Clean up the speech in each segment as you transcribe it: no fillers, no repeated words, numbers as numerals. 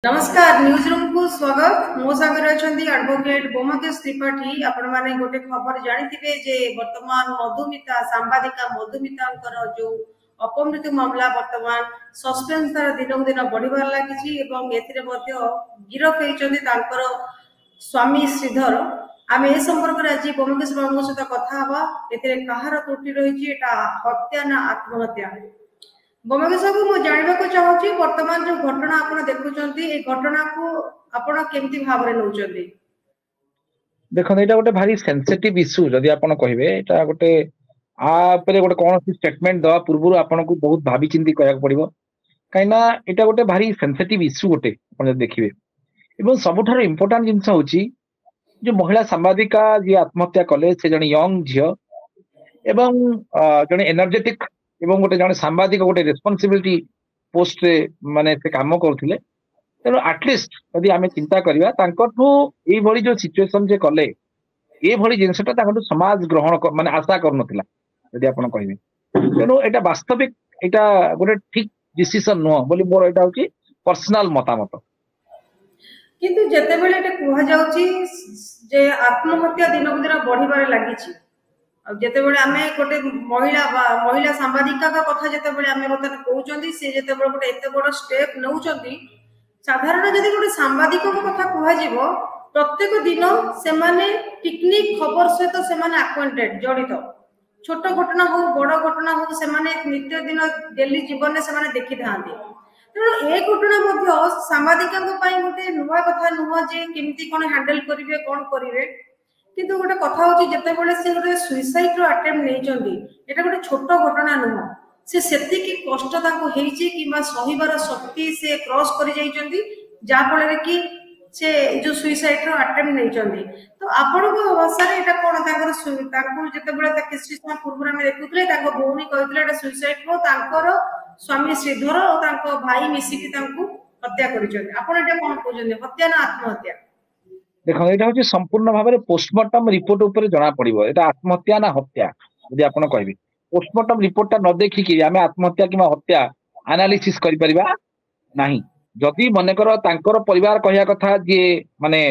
नमस्कार news room को स्वागत मो सागर अछंती एडवोकेट बोमकेश त्रिपाठी आपण माने गोटे खबर जानिथिबे जे वर्तमान मधुमिता सांबादिका मधुमितांकर जो अपमृत्यु मामला वर्तमान सस्पेंस तार दिन दिन बढ़िबार लागिछि एवं एथिरे मध्ये गिरफ हेचंती तांकर स्वामी श्रीधर आमे ए संपर्क रे आज बोमकेश बाबू सहित कथा हवा एथिरे कहार त्रुटि रहिछि एटा हत्या ना आत्महत्या बोमकेश बाबू मु जानबा को चाहूची वर्तमान जो घटना आपण देखुचंती ए घटना को आपण केमती भाव रे नउचंती देखो एटा गोटे भारी सेंसिटिव इश्यू जदि आपण कहिबे एटा गोटे आ परे गोटे कोन सी स्टेटमेंट दवा पूर्व आपण को बहुत भाबी चिंती कहया पड़िबो काइना एटा गोटे भारी सेंसिटिव इश्यू गोटे आपण देखिबे एवं सबठार इंपोर्टेंट जिंस होची जो महिला सांबादिका जे आत्महत्या कले से जने यंग झियो एवं जने एनर्जेटिक एवं गोटे जने सांबादिक गोटे रेस्पोंसिबिलिटी पोस्ट रे माने से काम करथिले तेनो एटलिस्ट यदि आमे चिंता करिया तांकठू एई भली जो सिचुएशन जे कले ए भली जिंसटा तांकठू समाज ग्रहण माने आशा करनथिला यदि आपण कहिबे तेनो एटा वास्तविक एटा गोटे ठीक डिसीजन नो बोली मोर एटा होची पर्सनल मतामत किंतु जते बेले एटा कुहा जाउची जे आत्महत्या दिन दिन बढ़िबार लागिछि जेते बेले आमे गोटे महिला सांबादिका का कथा जेते बेले आमे बतन कहउचंदी से जेते बेले गोटे एते बड़ स्टेप नउचंदी साधारण जदि गोटे सांबादिक को कथा कुहा जीवो प्रत्येक दिन से माने टेक्निक खबर सहित से माने अक्वांटेड जड़ित छोट घटना हो बड़ घटना हो से माने नित्य दिन डेली जीवन में से माने देखि थांती तेणु ए घटना मध्य सांबादिका पई गोटे नुवा कथा नुवा जे केमती कोन हैंडल करिवे कोन करिवे किंतु गोटे कथा होची जते बेले से गोटे सुइसाइड रो अटेम्प्ट नेचंदी एटा गोटे छोट घटना नुवा से सेति की कष्ट ताको हेची किबा सहीबार शक्ति से क्रॉस करि जाइचंदी जा फଳରେ कि से जो सुइसाइड रो अटेम्प्ट नेचंदी तो आपण को भाषा रे एटा कोन ताकर ताको जते बेले ता किछि समय पूर्व में देखुतले ताको भौणी कहितले एटा सुइसाइड रो ताकर स्वामी श्रीधर और ताको भाई मिसी कि ताको हत्या करिचंदी आपण एटा कोन कहउचंदी हत्या ना आत्महत्या देखो एटा होची संपूर्ण भाबरे पोस्टमार्टम रिपोर्ट ऊपर जणा पड़िबो एटा आत्महत्या ना हत्या यदि आपण कहबे पोस्टमार्टम रिपोर्ट ता न देखि कि आमे आत्महत्या किबा हत्या एनालिसिस करि परिबा नाही जदि मने करो तांकर परिवार कहिया कथा जे माने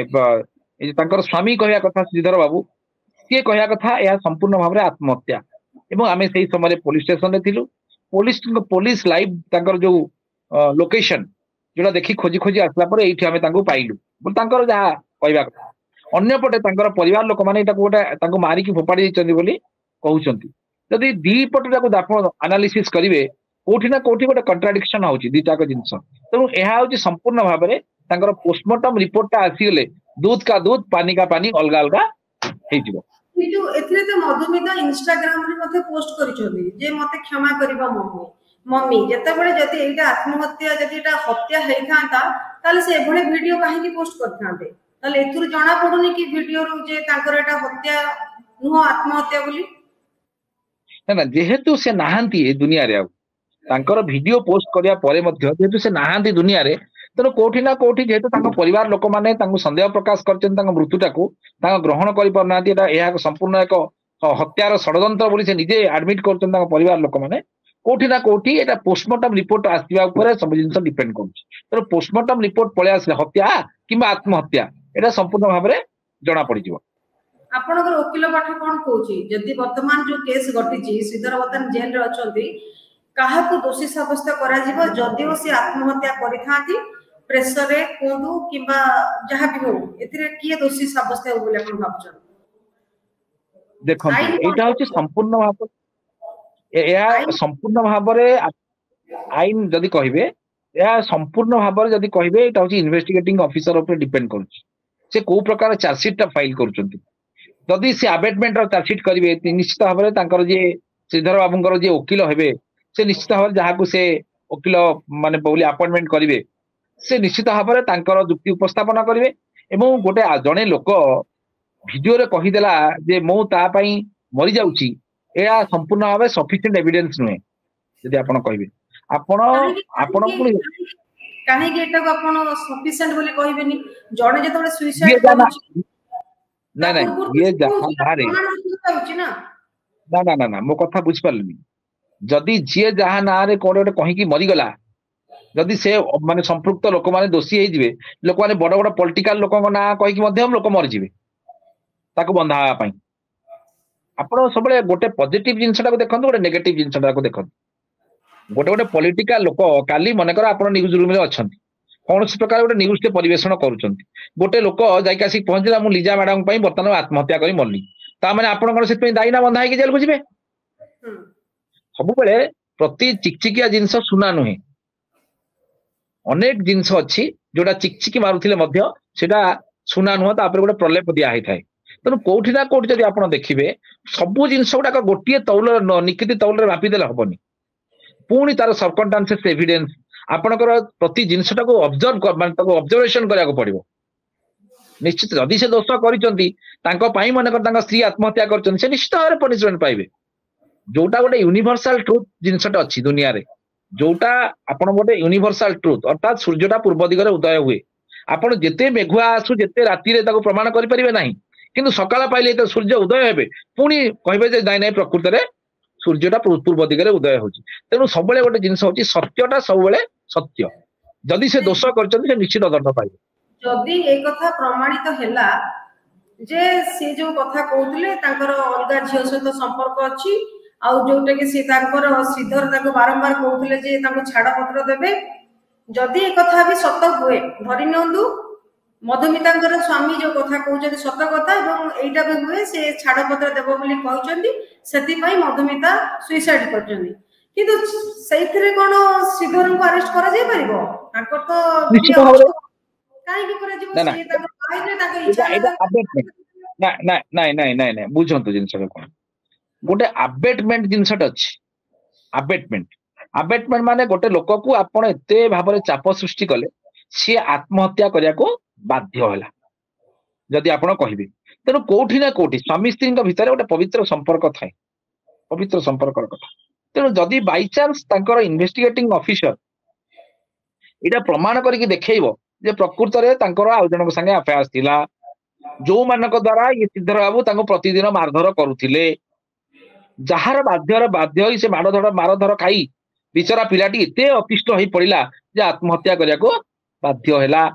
तांकर स्वामी कहिया कथा श्रीधर बाबू से कहिया कथा या संपूर्ण भाबरे आत्महत्या एवं आमे सेही समय पुलिस स्टेशन रे थिलु पुलिस लाइव तांकर जो लोकेशन जोला देखि खोजी खोजी आसला पर एठी आमे तांको पाइलु बोल तांकर जहा कहबा कथा अन्य पटे तांकर परिवार लोक माने एटा गोटे तांको मारी की फोपाडी दैचंदी बोली कहउचंती जदि दी पटे ताको आपण एनालिसिस करिवे कोठी ना कोठी गोटे कंट्राडिक्शन होची दीटा को जिंस तेणु एहा होची संपूर्ण भाबरे तांकर पोस्टमार्टम रिपोर्ट ता आसीले दूध का दूध पानी का पानी अलगा अलगा हे जिवो जो एथिरे ते मधुमिता इंस्टाग्राम रे मते पोस्ट करिचोली जे मते क्षमा करबा मम्मी जते बेले जति एटा आत्महत्या जति एटा हत्या हेई थांता ताले से एभले वीडियो काहे की पोस्ट करथांते ताले एथुर जणा पडुनी कि वीडियो रु जे तांकर एटा हत्या नुह आत्महत्या बोली ना जेहेतु से नाहांती ए दुनिया रे तांकर वीडियो पोस्ट करिया परे मध्य जेहेतु से नाहांती दुनिया रे तनो कोठी ना कोठी जेहेतु तांको परिवार लोक माने तांको संदेह प्रकाश करचन तांको मृत्युटाको तांको ग्रहण करि परनाती एटा एहा संपूर्ण एक हत्यार षडयंत्र बोली से निजे एडमिट करचन तांको परिवार लोक माने कोठी ना कोठी एटा पोस्टमार्टम रिपोर्ट आसीबा ऊपर सब जिंस डिपेंड करछ तर पोस्टमार्टम रिपोर्ट पळे आसले हत्या किबा आत्महत्या एटा संपूर्ण भाबरे जणा पड़ी जिवो आपनकर वकील पाठ कोन कहूची जदि वर्तमान जो केस घटिची श्रीधर वर्तमान जेल रे अछंती काहा को दोषी साब्यस्त करा जिवो जदिओ से आत्महत्या करिथांती प्रेशर रे कोंदु किबा जहा भी हो एथिरे किए दोषी साब्यस्त हो बोले आपण भाबछन देखो एटा होची संपूर्ण भाब या संपूर्ण भाबरे आईन जदि कहिबे या संपूर्ण भाबरे जदि कहिबे एटा होची इन्वेस्टिगेटिंग ऑफिसर ऊपर डिपेंड करछ से को प्रकार चार्जशीट टा फाइल करचंती जदि से अबेटमेंट रो चार्जशीट करिवे निश्चित भाबरे तांकर जे श्रीधर बाबूंकर जे वकील हेबे से निश्चित भाबरे जहा को से वकील माने बोली अपॉइंटमेंट करिवे से निश्चित भाबरे तांकर जुक्ति उपस्थापन करिवे एवं गोटे जणे लोक वीडियो रे कहि देला जे मो ता पई मरि जाउची एया संपूर्ण भाबे सफिशिएंट एविडेंस नुहे यदि आपण कहिबे आपण काहे कि एटा को आपण सफिशिएंट बोली कहिबेनी जणे जे तोडे सुइसाइड करूची ना ये जहां बाहर ना मो कथा बुझ पारलनी जदि जे जहां ना रे कोडे कहि कि मरि गला जदि से माने संपृक्त लोक माने दोषी होइजिवे लोक माने बड़ बड़ पॉलिटिकल लोक ना कहि मध्य लोक मरिजिवे ताको बंधावा पई आपण सब गोटे पॉजिटिव जिनसटा को देखंतु गोटे नेगेटिव जिनसटा को देखंतु गोटे गोटे पॉलिटिकल लोक काली मनकर आपण न्यूज रूम रे अछंती कौन प्रकार गोटे न्यूज टे परिवेषण करूछंती गोटे लोक जाइक आसी पहुंचला मु लिजा मैडम पई बर्तमान आत्महत्या करी मरली ता माने आपण कोन से दायी ना बंधा है जेल को जिवे सब बेले प्रति चिकचिकिया जिनस सुना नुहे अनेक जिनस अच्छी जोटा चिकचिकी मारुथिले मध्य सेटा सुना नुह तापर गोटे प्रलेप दिया होता है तेणु कोठी ना कोठी जदि आपण देखिबे सबु जिनस गुडाक गोटे तौल निकिति तौल मापिदेले हबनी पुणी तार सर्कमस्टांसेस एविडेंस आपणकर प्रति जिनसटा को ऑब्जर्व माने ऑब्जर्वेशन करिया पड़िबो निश्चित जदि से दोष करिसंती तांको पाई मनकर तांको स्त्री आत्महत्या करचंती से निश्चित भाव पनिशमेंट पाइबे जोटा गोटे यूनिवर्सल ट्रुथ जिनसटा अच्छी दुनिया रे जोटा आपण गोटे यूनिवर्सल ट्रुथ अर्थात सूर्यटा पूर्व दिगरे उदय हुए आपण जेते मेघुआ आसु जेते राति रे ताको प्रमाण करि परिबे नाही किंतु सकाळ पाइले तो सूर्य उदय हेबे पुणी कहबे जे नाइ नाइ प्रकृति रे सूर्यटा पूर्व दिगरे उदय होची तेनु सबले गोटे जिंस होची सत्यटा सबले सत्य जदि से दोष करचंती से निश्चित दंड पाइबे जदि ए कथा प्रमाणित हैला जे से जो कथा कहउतले तांकर अलगा झियो सहित संपर्क अछि आ जोटा कि सी श्रीधर बारंबार कहते जे छाड़ पत्र देवे जदि एक कथा भी सत हुए धरी नियंतु मधुमिता स्वामी जो कथा कहते सत कथा एटा भी हुए से छाड़ पत्र देव कहते से मधुमिता सुइसाइड करछंती किंतु सेइथरे कोन श्रीधर को अरेस्ट करा जाय परिबो ताको तो काहे कि करा जीवो से ताको काहे ताको इच्छा ना बुझंतु जिंस कोन गोटे अबेटमेंट जिनसट अच्छी अबेटमेंट माने गोटे लोक को आपण एते भाव चाप सृष्टि कले सी आत्महत्या करिया को बाध्य होला जदि आपण कहिबे तेनु कोठी ना कोठी स्वामी स्त्री भितर गोटे पवित्र संपर्क थाए पवित्र संपर्क कथा तेनु जदि बाय चांस तांकर इन्वेस्टिगेटिंग ऑफिसर एटा प्रमाण करके देखैबो जे प्रकृत रे तांकर आ जणक संगे अफेयर्स थिला जो मानक द्वारा ये सिद्धर बाबू तांको प्रतिदिन मारधर करूथिले जार बाध्य से मारधर खाई बिचरा पिलाटी एते अतिष्ट हो पड़ा जे आत्महत्या करने को बाध्य है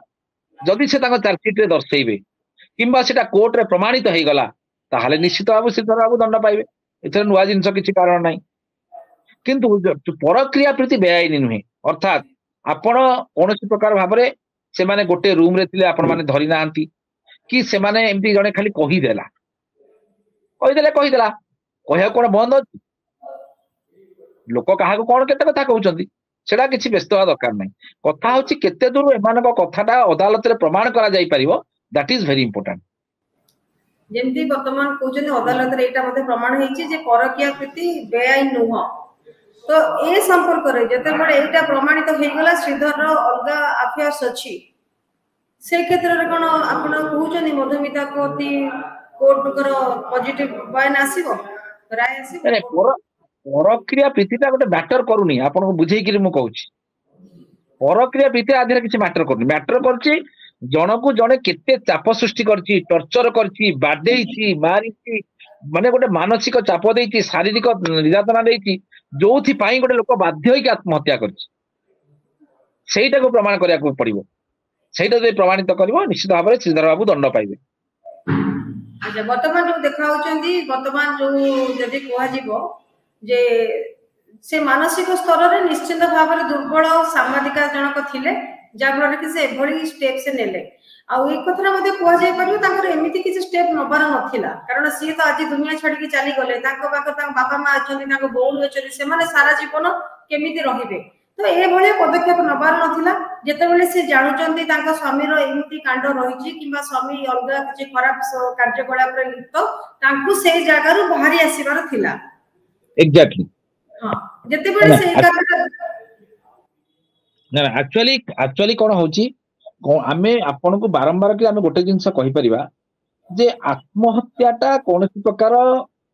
जदि से चार्जसीट रे दर्शेबे किंबा सेटा कोर्ट रे प्रमाणित हो गला ताहले निश्चित भाव सिद्धर बाबू दंड पाइबे एथरे नुआ जिनस किछि कारण नाही किंतु परक्रिया प्रति बेआईन नुहे अर्थात आपण कौन प्रकार भाव से माने गोटे रूम रे थिले आपण माने धरी नाहंती कि से माने एमती जने खाली कहीदेला कह कौन बंद अच्छी लोक क्या कौन केते कथा कहउचंती सेटा किछि व्यस्त होवा दरकार नाही कथा होछि केते दूर एमानक कथाटा अदालत रे प्रमाण करा जाई परिबो दैट इज वेरी इंपोर्टेंट जेमती वर्तमान कहउचंती अदालत रे एटा मध्ये प्रमाण हेछि जे परकिया प्रति बेआईन नुह तो ए संपर्क रे जते बडे एटा प्रमाणित हो गला श्रीधर रो अलगा अफेयर्स अछि से क्षेत्र रे कोन आपण कहउचंती मधुमिता कोती कोर्ट करो पॉजिटिव बयान आसीबो राय आसीबो परक्रिया प्रीतिटा गोटे मैटर करूनी आपन को बुझेई कि मु कहूची परक्रिया प्रीति आधीर किछि मैटर करूनी मैटर करछि जनकु जने केते चाप सृष्टि करछि टर्चर करछि बाडेइछि मारिछि माने गोटे मानसिक चाप देइछि शारीरिक निर्यातना देइछि जोथि पाई गोटे लोक बाध्य होई आत्महत्या करछि सेइटा को प्रमाण करिया को पड़िबो सेइटा जे प्रमाणित करबो निश्चित भाव में श्रीधर बाबू दंड पाइबे अच्छा वर्तमान जो देखा होचंदी वर्तमान जो जदि कोहा जीवो जे से मानसिक स्तर रे निश्चित भाव में दुर्बल सामाजिका जनक थिले जाफल कि से एभली स्टेप से नेले आ एक कथा मध्ये कोहा जाय परबो तांकर एमिति किछि स्टेप नबार नथिला कारण सी तो आज दुनिया छाडी के चली गले तांको बाक तांको बापा मां अछंती तांको बोउल अछंती से माने सारा जीवन केमिति रहिबे तो ए भले पदक्षेप नबार नथिला जेते बेले से जानुचंती तांको स्वामी रो एमिति कांड रहिछि किबा स्वामी अलगा किछि खराब कार्यकलाप रे लिप्त तांको से जागा रो बाहरी आसीबार थिला एग्जैक्टली हां जेते बेले से कथा ना एक्चुअली कोन होची आमे आपन को बारंबार कि आमे गोटे जिंस कहि परिबा जे आत्महत्याटा कोनसी प्रकार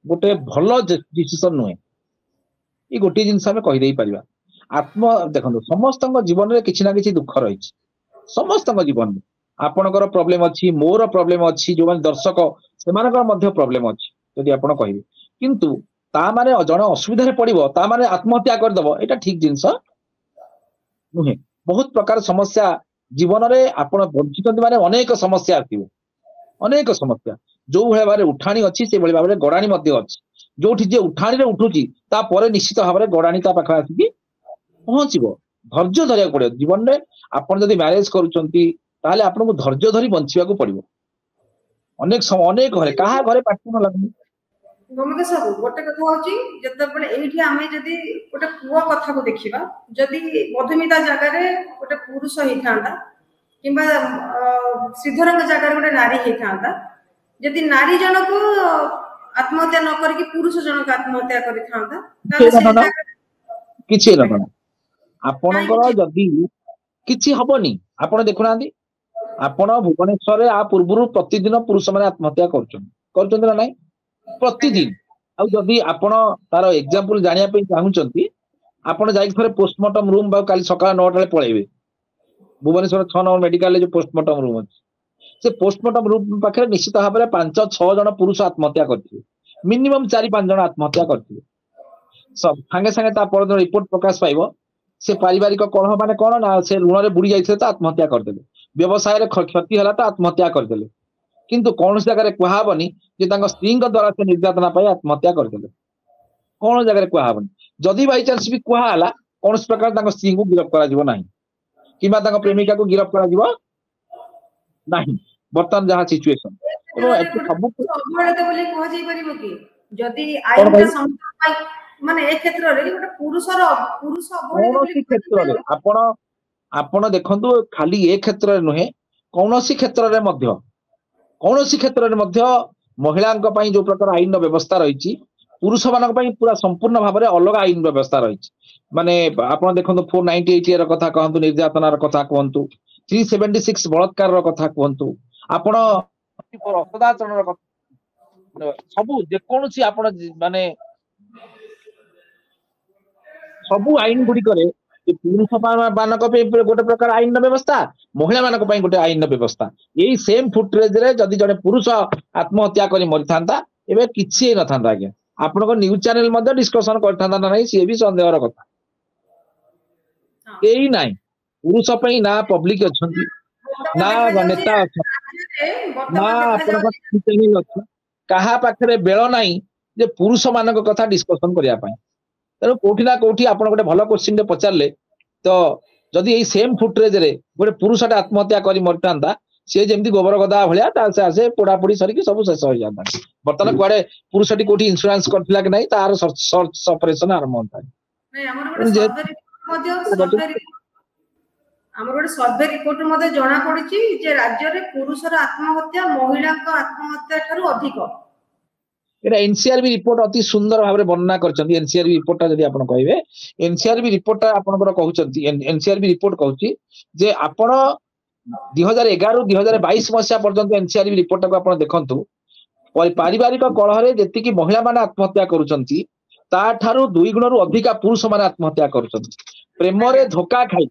गोटे भलो डिसिजन नुहे ई गोटे जिंस आमे कहि देई परिबा आत्म देखो समस्त जीवन में किसी ना किसी दुख रही समस्त जीवन में आपणकर प्रॉब्लम अच्छी मोर प्रॉब्लम अच्छी जो मैंने दर्शक से प्रॉब्लम अच्छी जदि आप कहे किंतु ता माने जड़े असुविधा पड़ो ता माने आत्महत्या करदेव यहाँ ठीक जिनस नुहे बहुत प्रकार समस्या जीवन रे आपण बंचित माने अनेक समस्या आथिबो अनेक समस्या जो भले भाव उठाणी अच्छी से भाव में गड़ाणी जो जे उठाणी रे उठुची निश्चित भाव में गड़ाणी पाखे आसिकी पहुंचो धैर्य धरिया पड़ो जीवन में आपड़ जब मैरेज करुँच आपको धैर्य धरी बंचा पड़ो अनेक घरे क्या घरे पार्टी न लगुनि गोमके सब गोटे कथा होची जतबेले एठी आमे जदी गोटे पुआ कथा को देखिबा जदी मधुमिता जगह रे गोटे पुरुष हिथांदा किंबा श्रीधरଙ୍କ जगह गोटे नारी हिथांदा जदी नारी जनक आत्महत्या न करके पुरुष जनक आत्महत्या करि थांदा किछि न आपनकर जदी किछि हबनी आपण देखुनांदी आपण भुवनेश्वर आ पूर्वरु प्रतिदिन पुरुष माने आत्महत्या करछन ना नाही प्रतिदिन आ जदी आपण तार एग्जांपल जानिया पे चाहूचंती आपण जाई थरे पोस्टमार्टम रूम बा काली सकाळ 9 टा पळेबे भुवनेश्वर 6 नंबर मेडिकल जो पोस्टमार्टम रूम अछि से पोस्टमार्टम रूम पाखे निश्चित भाव में 5-6 जन पुरुष आत्महत्या करथिबे मिनिमम 4-5 जन आत्महत्या करथिबे सब संगे संगे ता पर रिपोर्ट प्रकाश पाइबो से पारिवारिक कलह माने कोन ना से ऋण रे बुड़ी जाइथे तो आत्महत्या करदेले व्यवसाय रे क्षति हला तो आत्महत्या करदेले किंतु कौन जगह कहबनी स्त्री द्वारा से निर्यातना पाई आत्महत्या करदेले कौन जगह कहबनी जदि बाई चांस भी कहला कौन प्रकार स्त्री को गिरफ्त करा प्रेमिका को गिरफ्त करा बर्तमान जहाँ सिचुएशन माने ए क्षेत्र रे गोटे पुरुषर पुरुष कौन क्षेत्र रे आपण देखंतु खाली ए क्षेत्र रे नुहे कौनसी क्षेत्र रे मध्य कौनसी क्षेत्र रे मध्य महिलांक पई जो प्रकार आईन व्यवस्था रही पुरुष मानक पई पूरा संपूर्ण भाव में अलग आईन व्यवस्था रही माने आपण देखंतु 498 र कथा कहंतु निर्यातनार कथा कहंतु 376 बलात्कार र कथा कहंतु आपण असदाचरण र कथा सबु जे कोनसी आपण माने सबु आईन गुडी करे पुरुष मानक गोटे प्रकार आईन व्यवस्था महिला मानक गोटे आईन व्यवस्था यही सेम फुटेज रे जदि जड़े पुरुष आत्महत्या करी मरि थांता एबे किछि न थांता आज्ञा आपनको न्यूज चैनल मध्ये डिस्कशन कर थांता ना नहीं सी भी संदेहर कथा एई नाही पुरुष पई ना पब्लिक अछंती ना नेता अछंती ना आपनको चैनल अछि कहा पाखरे बेळ नाही जे पुरुष मानक कथा डिस्कशन करिया पई तेणु कोठी ना कोठी आप गोटे भल क्वेश्चन पचारे तो जदि यही सेम फुटेज रे गोटे पुरुष आत्महत्या कर मरी सी जमी गोबर गदा भाया से आसे पोड़ापोड़ी सरिकी सब शेष हो जाता बर्तमान कुआडे पुरुष कोठी इंश्योरेंस करथिला कि नहीं तार सर्च ऑपरेशन आरंभ होता सर्वे रिपोर्ट मध्ये जना पड़ी जे राज्य रे पुरुषर आत्महत्या महिला आत्महत्या ठारू अधिक एनसीआरबी रिपोर्ट अति सुंदर भाव में वर्णना करछंती एनसीआरबी रिपोर्ट जदि आपण कहबे एनसीआरबी रिपोर्ट आपनकर कहउछंती एनसीआरबी रिपोर्ट कहउची जे आपण 2011-2022 मसिया पर्यंत एनसीआरबी रिपोर्ट को आपण देखंतु पारिवारिक कलह रे जेति कि महिला माने आत्महत्या करूछंती ता ठारू 2 गुण रु अधिक पुरुष माने आत्महत्या करूछंती प्रेम रे धोखा खाई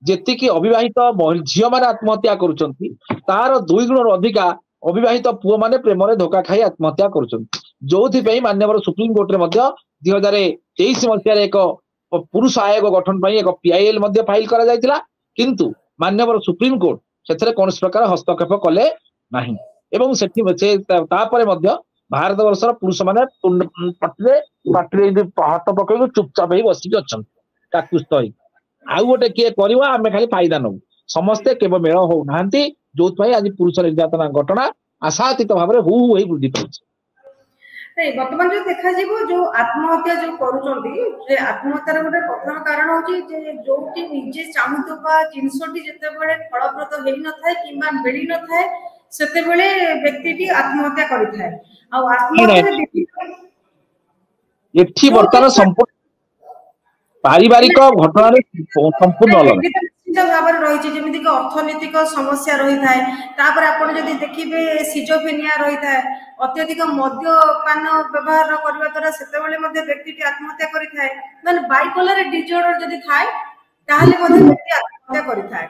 जेति कि अविवाहित झियो माने आत्महत्या करूछंती तार 2 गुण रु अधिक अविवाहित पुओ माने प्रेम रे धोखा खाई आत्महत्या करूछंती जो माननीय सुप्रीम कोर्ट रे 2023 मसीह एक पुरुष आयोग गठन पर एक पीआईएल फाइल करा जायतिला किंतु माननीय सुप्रीम कोर्ट से कौन प्रकार हस्तक्षेप कले नहीं एवं भारत वर्षर पुरुष माने पार्टी हाथ पकड़ चुपचाप ही बसिक अच्छा काकुस्थ आउ गोटे किए कर आम खाली फायदा नौ समस्ते केवल मेल होना जो आज पुरुष निर्यातना घटना आशातीत भाव में हु वृद्धि पाई बर्तमान जो देखा जो आत्महत्या जो करुँचे आत्महत्यार गोटे प्रथम कारण होची जो निजे चाहूबा जिनसटी जितेबाला फलप्रद हो न था कि मिल न था से व्यक्ति आत्महत्या करें पारिवारिक घटना संपूर्ण अलग भाव रही अर्थनैतिक समस्या रही है देखिए सिजोफेनिया रही है अत्यधिक मद्यपान व्यवहार करने द्वारा से व्यक्ति आत्महत्या करें बाइपोलर डिसऑर्डर जदि थाए व्यक्ति आत्महत्या करें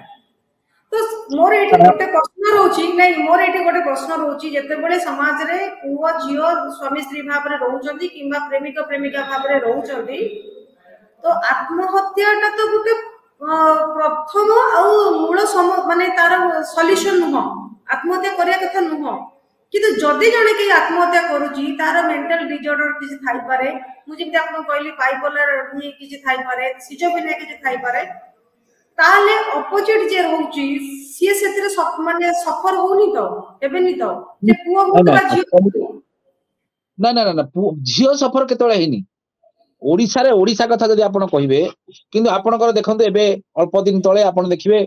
तो मोर ये गोटे प्रश्न रोची नहीं मोर ये गोटे प्रश्न रोची जितेबाला समाज रे पुओ झील स्वामी स्त्री भाव में रोचंती किंबा प्रेमिक प्रेमिका भाव में रोचंती तो आत्महत्या तो गोटे प्रथम आउ मूल माने तार सॉल्यूशन नुह आत्महत्या करिया कथा नुह किंतु जदि जने के आत्महत्या करूची तार मेंटल डिसऑर्डर किछि थाई पारे मु जेमति आपन कहली बाइपोलर भी किछि थाई पारे सिजोफ्रेनिया किछि थाई पारे ताले अपोजिट जे रहउची सी सेतिर माने सफर होनी तो हेबेनी तो जे पुओ होतला झियो ना ना ना झियो सफर केतळे हेनी ओडिसा रे ओडिसा कथा जदि आपण कहिबे किंतु आपणकर देखंतु एबे अल्प दिन तळे आपण देखिबे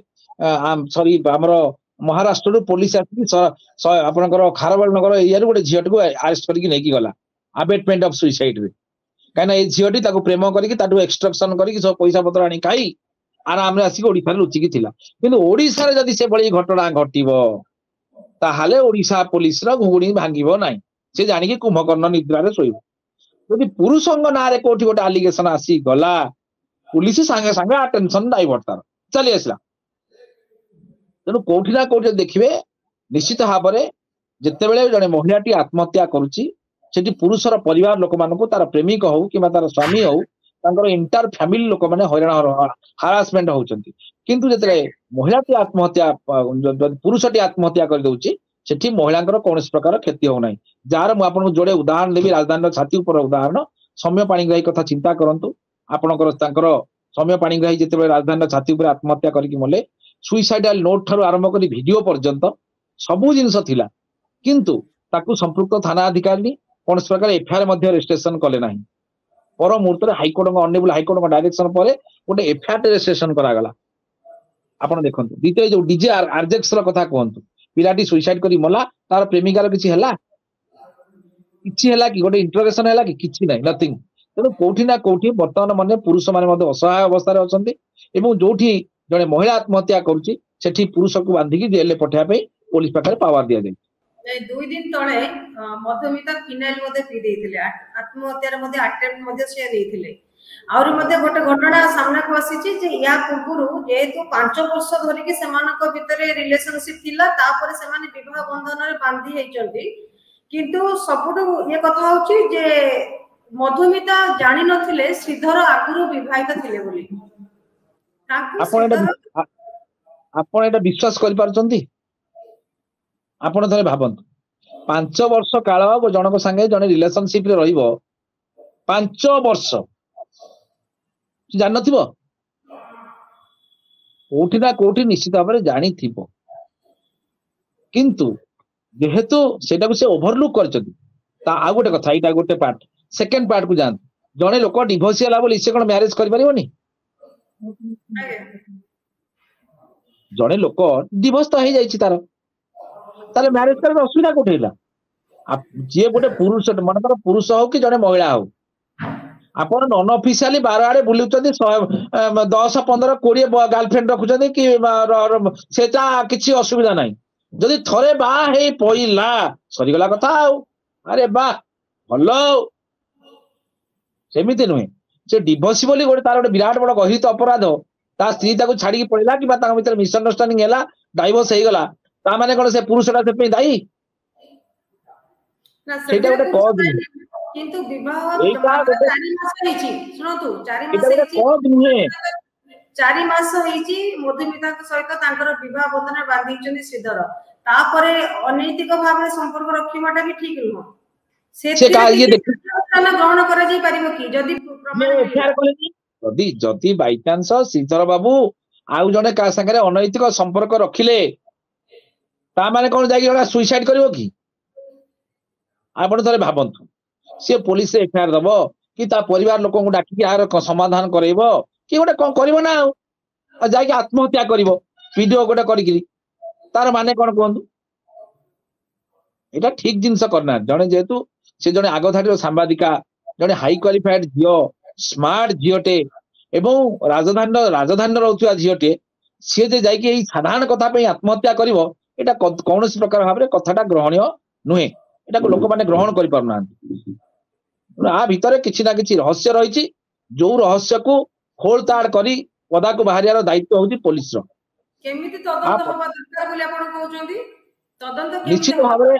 सॉरी हमर महाराष्ट्र रो पुलिस आसी आपणकर खारबेल नगर एरिया रो गोटे झियोट को अरेस्ट करके नेकी गला अबेटमेंट ऑफ सुसाइड रे काना ए झियोटी ताको प्रेम करके ताटू एक्सट्रैक्शन करके सब पैसा पत्र आनी खाई आराम रे आसी ओडिसा रे लुचि की थिला किंतु ओडिसा रे जदि से बळी घटना घटिबो ताहाले ओडिसा पुलिस रो घुगुणी भांगिबो नाही से जानि कि कुंभकर्ण निद्रा रे सोइबो यदि पुरुषंग ना रे कोठी गोटे एलिगेशन आसी गला पुलिस संगे संगे अटेंशन डाइवर्ट तार चली आसला तेणु कोठी ना कोठी देखिबे निश्चित भाव में जिते बेले जने महिलाटी आत्महत्या करुची सेठी पुरुषर परिवार लोक मानकु तार प्रेमिक हो कि तार स्वामी हो तांकर इंटर फैमिली लोक माने हैरान हारासमेंट होउचंती किंतु जते महिलाटी आत्महत्या पुरुषटी आत्महत्या कर दउची सेठी महिलांकर कौनसी प्रकार क्षति हो नाही जार मु आपन जोड़े उदाहरण देबी राजधानी छाती ऊपर उदाहरण सौम्य पाणिग्राही कथा चिंता करंतु आपनकर तांकर सौम्य पाणिग्राही जते बेले राजधानी छाती ऊपर आत्महत्या करके मले सुइसाइडल नोट ठारू आरंभ करी वीडियो पर्यंत सबु जिनस थिला किंतु ताकू संपृक्त थाना अधिकारी कौनसी प्रकार एफआईआर मध्ये रजिस्ट्रेशन कले नाही पर मुहूर्त हाइकोर्ट ऑनरेबल हाइकोर्ट डायरेक्शन पर गोटे एफआईआर रजिस्ट्रेशन करा गला आपण देखंतु द्वितीय जो डीजे आरजेक्स र कथा कहंतु पिलाटी सुइसाइड करी मला तार प्रेमिकार किछि हला कि गोटे इंटरोगेशन हला कि किछि नाही नथिंग तेणु कोठी ना कोठी वर्तमान माने पुरुष माने मध्ये असहाय अवस्था रे अछंती एवं जोठी जने महिला आत्महत्या करूची सेठी पुरुष को बांधी की जेल पठा पे पुलिस पाखरे पावर दिया जाय 2 दिन तळे मधुमिता फिनाइल मध्ये पी देथिले आत्महत्या रे मध्ये अटेम्प्ट मध्ये से देथिले आउरी मध्ये गोटे घटना सामना को आसीची जे या पूर्वरु जेतु 5 वर्ष धरि के समानक भितरे रिलेशनशिप थिला तापर से माने विवाह बंधन रे बांधी हेचंती किंतु सबुठु ये कथा होची जे मधुमिता जानि नथिले श्रीधर आगुरु विवाहित थिले बोली आपण एटा विश्वास करि पारचंती आपण थरे भाबंतु 5 वर्ष काल जनक संगे जने रिलेशनशिप रे रहिबो 5 वर्ष जान नथिबो कोठी ना कोठी निश्चित भाव में जानी थिबो किंतु जेहेतु सेटा को से ओवरलुक करचंती ता आ गोटे कथा इटा गोटे पार्ट सेकंड पार्ट को जान जने लोक डिवोर्स होला बोली से कोन मैरिज करि परिबोनी जने लोक डिवोर्स तो हे जाईची तार ताले मैरिज करे असुविधा कोठेला जे गोटे पुरुष मनकर पुरुष हो कि जने महिला हो आपण नॉन ऑफिशियली 12 आड़े बुलुचंदी 10 15 20 गर्लफ्रेंड रखुचंदी कि सेटा किछि असुविधा नाही जदि थरे बा हे पइला सरी गला कथा अरे बा भलो सेमिति नुहे से डिवोर्स बोली गोटे तार गोटे विराट बड़ गहित अपराध ता स्त्री ताको छाड़ी के पड़िला कि ताका भीतर मिसअंडरस्टैंडिंग हैला डाइवोर्स हे गला ता माने कोन से पुरुषटा से पे दाई ना सेटा गोटे कॉज किंतु विवाह 4 मास हेची सुनतु 4 मास हेची कॉज नुहे 4 मास हेची मधुमिता के सहित तांकर विवाह बंधन बांधी चंदी श्रीधर तापरे अनैतिक भाव में संपर्क रखिबाटा भी ठीक नुह से का ये देखना ग्रहण करा जाई परिबो कि जदी प्रमाण एफआईआर कले जदी बाय चांस श्रीधर बाबू आउ जने का संगे अनैतिक संपर्क रखिले ता माने कोन जाई जणा सुसाइड करिवो कि आपण थरे भाबंतु से पुलिस से एफआईआर दबो कि ता परिवार लोक को डाकी यार समाधान करैबो कि गोटे कोन करबो ना आ जाई आत्महत्या करबो वीडियो गोटे करिकरी तार माने कोन कोंदु एटा ठीक जिंस करना जने जेतु से जने आगो धाडी सांबादिका जने हाई क्वालिफाइड जियो स्मार्ट जियोटे एवं राजधानी रहउथुआ जियोटे से जे जाई कि साधारण कथा पे आत्महत्या करबो एटा कौनसी प्रकार भाव में कथाटा ग्रहणीय नुहे एटा को लोक माने ग्रहण करि पारना आ भितरे किछि ना किछि रहस्य रहिछि जो रहस्य को खोलताड़ करी पदा को बाहरियार दायित्व होती पुलिस रो केमिति तदंत होबा दरकार बोली आपण कहउचंदी तदंत निश्चित भाव में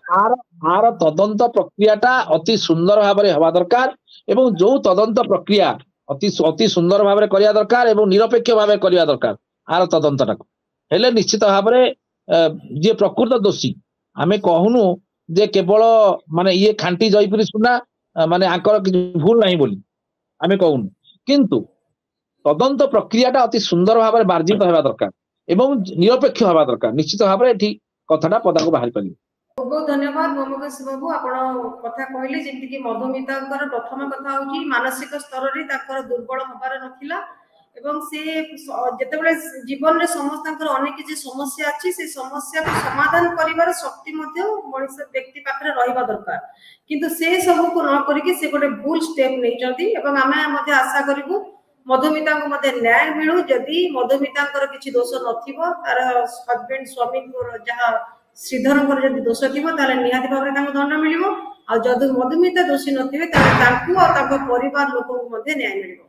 आर तदंत प्रक्रियाटा अति सुंदर भाव में हवा दरकार एवं जो तदंत प्रक्रिया ଅତି ଅତି ସୁନ୍ଦର ଭାବରେ କରିବା ଦରକାର ଏବଂ ନିରପେକ୍ଷ ଭାବେ କରିବା ଦରକାର ଆର ତଦନ୍ତଟାକୁ ହେଲେ ନିଶ୍ଚିତ ଭାବରେ ଯିଏ ପ୍ରକୃତ ଦୋଷୀ ଆମେ କହୁନୁ ଯେ କେବଳ ମାନେ ଇଏ ଖାଣ୍ଟି ଜୟପୁରୀ ସୁନା ମାନେ ଆଙ୍କର କିଛି ଭୁଲ ନାହିଁ ବୋଲି ଆମେ କହୁନୁ କିନ୍ତୁ ତଦନ୍ତ ପ୍ରକ୍ରିୟାଟା ଅତି ସୁନ୍ଦର ଭାବରେ ମାର୍ଜିତ ହେବା ଦରକାର ଏବଂ ନିରପେକ୍ଷ ହେବା ଦରକାର ନିଶ୍ଚିତ ଭାବରେ ଏଠି କଥାଟା ପଦାକୁ ବାହାରି ପାରିବ। ବହୁତ ବହୁତ ଧନ୍ୟବାଦ ମମକେଶ ବାବୁ ଆପଣ କଥା କହିଲେ ଯେମିତିକି ମଧୁମିତାଙ୍କର ପ୍ରଥମ କଥା ହଉଛି ମାନସିକ ସ୍ତରରେ ତାଙ୍କର ଦୁର୍ବଳ ହବାର ନଥିଲା ଏବଂ ସେ ଯେତେବେଳେ ଜୀବନରେ ସମସ୍ତଙ୍କର ଅନେକ କିଛି ସମସ୍ୟା ଅଛି ସେ ସମସ୍ୟାକୁ ସମାଧାନ କରିବାର ଶକ୍ତି ମଧ୍ୟ ମଣିଷ ବ୍ୟକ୍ତି ପାଖରେ ରହିବା ଦରକାର କିନ୍ତୁ ସେ ସବୁକୁ ନ କରିକି ସେ ଗୋଟେ ଭୁଲ ଷ୍ଟେପ୍ ନେଇଛନ୍ତି ଏବଂ ଆମେ ମଧ୍ୟ ଆଶା କରିବୁ ମଧୁମିତାଙ୍କୁ ମଧ୍ୟ ନ୍ୟାୟ ମିଳୁ ଯଦି ମଧୁମିତାଙ୍କର କିଛି ଦୋଷ ନଥିବ ତାର ହଜବେଣ୍ଡ ସ୍ୱାମୀଙ୍କର ଯାହା ଶ୍ରୀଧରଙ୍କର ଯଦି ଦୋଷ ଥିବ ତାହେଲେ ନିହାତି ଭାବରେ ତାଙ୍କୁ ଦଣ୍ଡ ମିଳିବ ଆଉ ଯଦି ମଧୁମିତା ଦୋଷୀ ନଥିବେ ତାହେଲେ ତାଙ୍କୁ ଆଉ ତାଙ୍କ ପରିବାର ଲୋକଙ୍କୁ ମଧ୍ୟ ନ୍ୟାୟ ମିଳିବ।